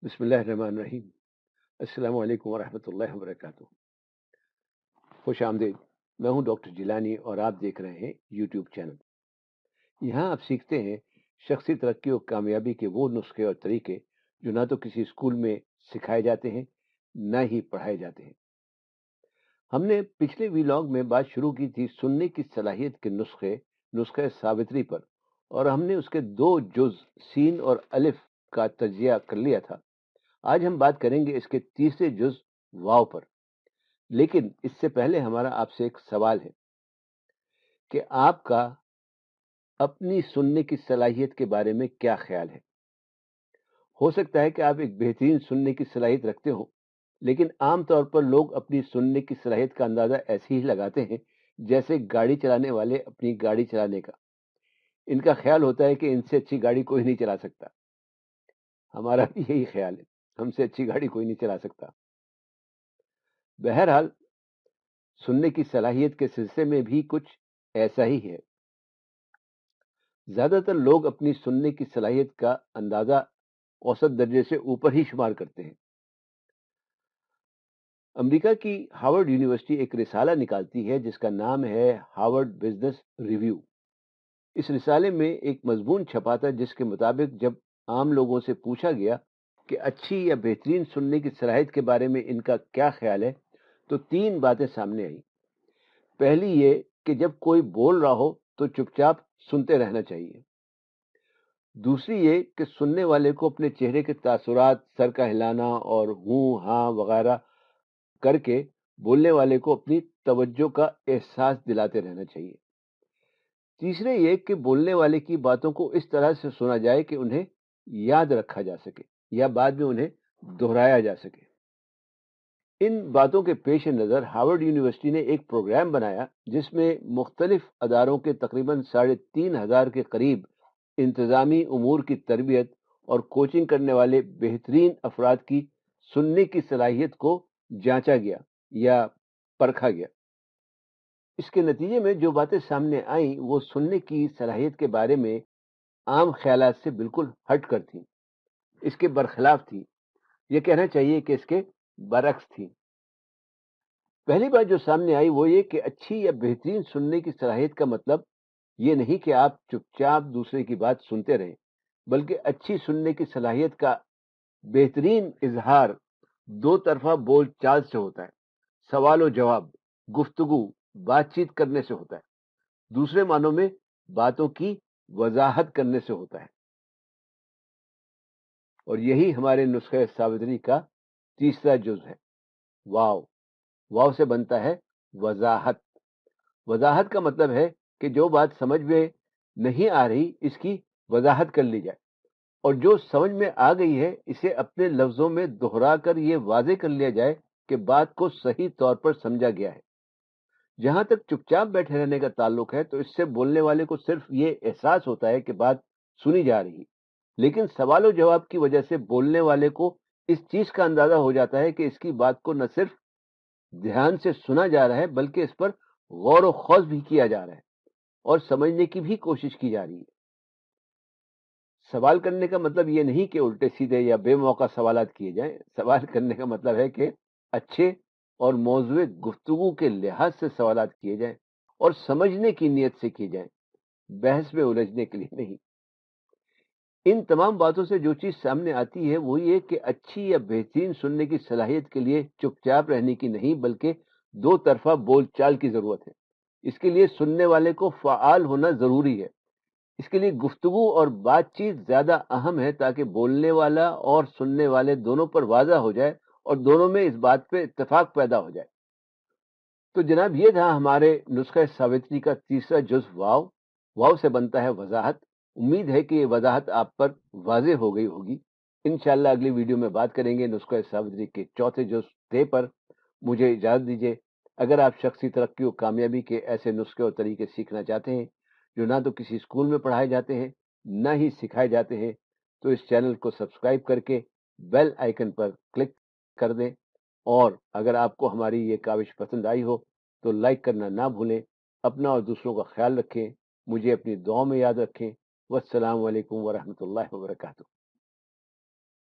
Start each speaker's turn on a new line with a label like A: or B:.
A: بسم اللہ الرحمن الرحیم۔ السلام علیکم ورحمۃ اللہ وبرکاتہ۔ خوش آمدید۔ میں ہوں ڈاکٹر جیلانی اور آپ دیکھ رہے ہیں یوٹیوب چینل۔ یہاں آپ سیکھتے ہیں شخصی ترقی اور کامیابی کے وہ نسخے اور طریقے جو نہ تو کسی اسکول میں سکھائے جاتے ہیں نہ ہی پڑھائے جاتے ہیں۔ ہم نے پچھلے ویلاگ میں بات شروع کی تھی سننے کی صلاحیت کے نسخہ ساوتری پر، اور ہم نے اس کے 2 جز سین اور الف کا تجزیہ کر لیا تھا۔ آج ہم بات کریں گے اس کے تیسرے جز واو پر، لیکن اس سے پہلے ہمارا آپ سے ایک سوال ہے کہ آپ کا اپنی سننے کی صلاحیت کے بارے میں کیا خیال ہے؟ ہو سکتا ہے کہ آپ ایک بہترین سننے کی صلاحیت رکھتے ہو، لیکن عام طور پر لوگ اپنی سننے کی صلاحیت کا اندازہ ایسے ہی لگاتے ہیں جیسے گاڑی چلانے والے اپنی گاڑی چلانے کا۔ ان کا خیال ہوتا ہے کہ ان سے اچھی گاڑی کوئی نہیں چلا سکتا۔ ہمارا بھی یہی خیال ہے، ہم سے اچھی گاڑی کوئی نہیں چلا سکتا۔ بہرحال سننے کی صلاحیت کے سلسلے میں بھی کچھ ایسا ہی ہے۔ زیادہ تر لوگ اپنی سننے کی صلاحیت کا اندازہ اوسط درجے سے اوپر ہی شمار کرتے ہیں۔ امریکہ کی ہارورڈ یونیورسٹی ایک رسالہ نکالتی ہے جس کا نام ہے ہارورڈ بزنس ریویو۔ اس رسالے میں ایک مضمون چھپا تھا جس کے مطابق جب عام لوگوں سے پوچھا گیا کہ اچھی یا بہترین سننے کی صلاحیت کے بارے میں ان کا کیا خیال ہے تو 3 باتیں سامنے آئیں۔ پہلی یہ کہ جب کوئی بول رہا ہو تو چپ چاپ سنتے رہنا چاہیے۔ دوسری یہ کہ سننے والے کو اپنے چہرے کے تاثرات، سر کا ہلانا اور ہوں ہاں وغیرہ کر کے بولنے والے کو اپنی توجہ کا احساس دلاتے رہنا چاہیے۔ تیسرے یہ کہ بولنے والے کی باتوں کو اس طرح سے سنا جائے کہ انہیں یاد رکھا جا سکے یا بعد میں انہیں دہرایا جا سکے۔ ان باتوں کے پیش نظر ہارورڈ یونیورسٹی نے ایک پروگرام بنایا جس میں مختلف اداروں کے تقریباً 3,500 کے قریب انتظامی امور کی تربیت اور کوچنگ کرنے والے بہترین افراد کی سننے کی صلاحیت کو جانچا گیا یا پرکھا گیا۔ اس کے نتیجے میں جو باتیں سامنے آئیں وہ سننے کی صلاحیت کے بارے میں عام خیالات سے بالکل ہٹ کر تھیں، اس کے برخلاف تھی، یہ کہنا چاہیے کہ اس کے برعکس تھی۔ پہلی بات جو سامنے آئی وہ یہ کہ اچھی یا بہترین سننے کی صلاحیت کا مطلب یہ نہیں کہ آپ چپ چاپ دوسرے کی بات سنتے رہیں، بلکہ اچھی سننے کی صلاحیت کا بہترین اظہار 2 طرفہ بول چال سے ہوتا ہے، سوال و جواب، گفتگو، بات چیت کرنے سے ہوتا ہے، دوسرے معنوں میں باتوں کی وضاحت کرنے سے ہوتا ہے۔ اور یہی ہمارے نسخہ ساوتری کا تیسرا جز ہے، واو۔ واو سے بنتا ہے وضاحت۔ وضاحت کا مطلب ہے کہ جو بات سمجھ میں نہیں آ رہی اس کی وضاحت کر لی جائے، اور جو سمجھ میں آ گئی ہے اسے اپنے لفظوں میں دہرا کر یہ واضح کر لیا جائے کہ بات کو صحیح طور پر سمجھا گیا ہے۔ جہاں تک چپ چاپ بیٹھے رہنے کا تعلق ہے تو اس سے بولنے والے کو صرف یہ احساس ہوتا ہے کہ بات سنی جا رہی، لیکن سوال و جواب کی وجہ سے بولنے والے کو اس چیز کا اندازہ ہو جاتا ہے کہ اس کی بات کو نہ صرف دھیان سے سنا جا رہا ہے بلکہ اس پر غور و خوض بھی کیا جا رہا ہے اور سمجھنے کی بھی کوشش کی جا رہی ہے۔ سوال کرنے کا مطلب یہ نہیں کہ الٹے سیدھے یا بے موقع سوالات کیے جائیں۔ سوال کرنے کا مطلب ہے کہ اچھے اور موضوع گفتگو کے لحاظ سے سوالات کیے جائیں اور سمجھنے کی نیت سے کیے جائیں، بحث میں الجھنے کے لیے نہیں۔ ان تمام باتوں سے جو چیز سامنے آتی ہے وہ یہ کہ اچھی یا بہترین سننے کی صلاحیت کے لیے چپ چاپ رہنے کی نہیں بلکہ 2 طرفہ بول چال کی ضرورت ہے۔ اس کے لیے سننے والے کو فعال ہونا ضروری ہے۔ اس کے لیے گفتگو اور بات چیت زیادہ اہم ہے تاکہ بولنے والا اور سننے والے دونوں پر واضح ہو جائے اور دونوں میں اس بات پہ اتفاق پیدا ہو جائے۔ تو جناب یہ تھا ہمارے نسخہ ساوتری کا تیسرا جز واو۔ واو سے بنتا ہے وضاحت۔ امید ہے کہ یہ وضاحت آپ پر واضح ہو گئی ہوگی۔ انشاءاللہ اگلی ویڈیو میں بات کریں گے نسخہ ساوتری کے چوتھے جز تے پر۔ مجھے اجازت دیجیے۔ اگر آپ شخصی ترقی و کامیابی کے ایسے نسخے اور طریقے سیکھنا چاہتے ہیں جو نہ تو کسی اسکول میں پڑھائے جاتے ہیں نہ ہی سکھائے جاتے ہیں تو اس چینل کو سبسکرائب کر کے بیل آئیکن پر کلک کر دیں، اور اگر آپ کو ہماری یہ کاوش پسند آئی ہو تو لائک کرنا نہ بھولیں۔ اپنا اور دوسروں کا خیال رکھیں، مجھے اپنی دعاؤں میں یاد رکھیں۔ والسلام علیکم ورحمۃ اللہ وبرکاتہ۔